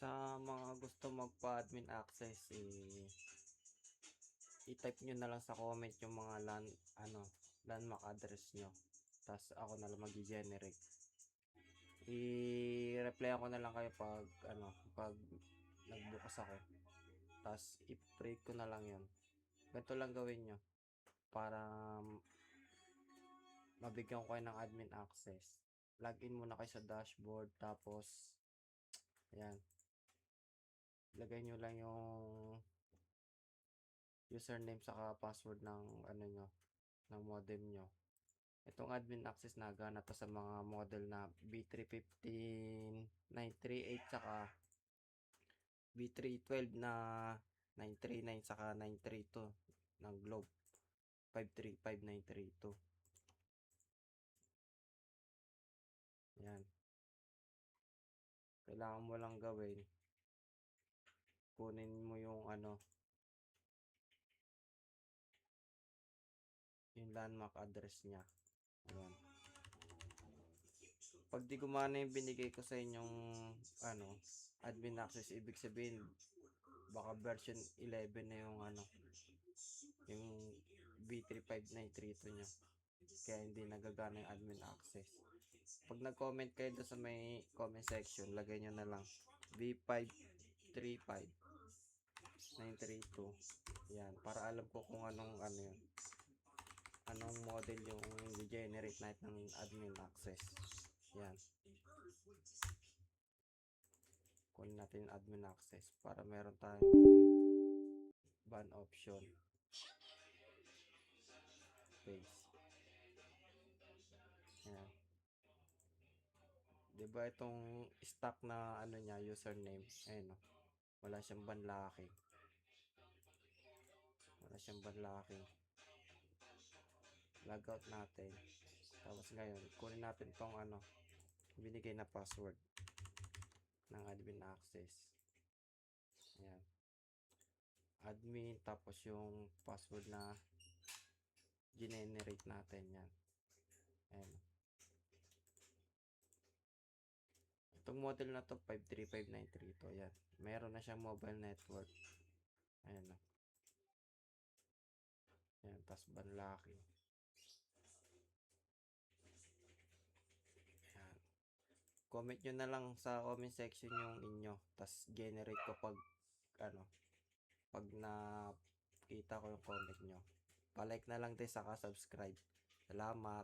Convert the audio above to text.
Sa mga gusto magpa-admin access, i-type nyo na lang sa comment yung mga landmark address nyo. Tapos ako na lang mag-generate. I-reply ako na lang kayo pag nagbukas ako. Tapos i-create ko na lang yun. Ganito lang gawin nyo para mabigyan ko kayo ng admin access. Login muna kayo sa dashboard, tapos ayan, lagay nyo lang yung username saka password ng ng modem nyo. Itong admin access na gana to sa mga model na B315-938 saka B312 na 939 saka 932 ng Globe 535932. Yan. Kailangan mo lang gawin, kunin mo yung yung landmark address niya. Ayan. Pag di gumana yung binigay ko sa inyong admin access, ibig sabihin baka version 11 na yung yung B35932 nyo, kaya hindi nagagana yung admin access. Pag nag-comment kayo doon sa may comment section, lagay nyo na lang B535932. Yan, para alam ko kung anong model yung generate natin ng admin access. Yan, kunin natin yung admin access para meron tayong ban option. Paste. Yan. Diba itong stock na niya, username, ayun, wala siyang banlaki. Logout natin. Tapos ngayon, kunin natin tong binigay na password ng admin access. Ayan. Admin, tapos yung password na generate natin yan. Ayan. Itong model na to 535932. Ayan. Meron na siyang mobile network. Ayan. Ayan. Tapos banlaki. Ayan. Comment nyo na lang sa comment section yung inyo. Tapos generate ko pag nakita ko yung comment nyo. Pa-like na lang din, saka subscribe. Salamat.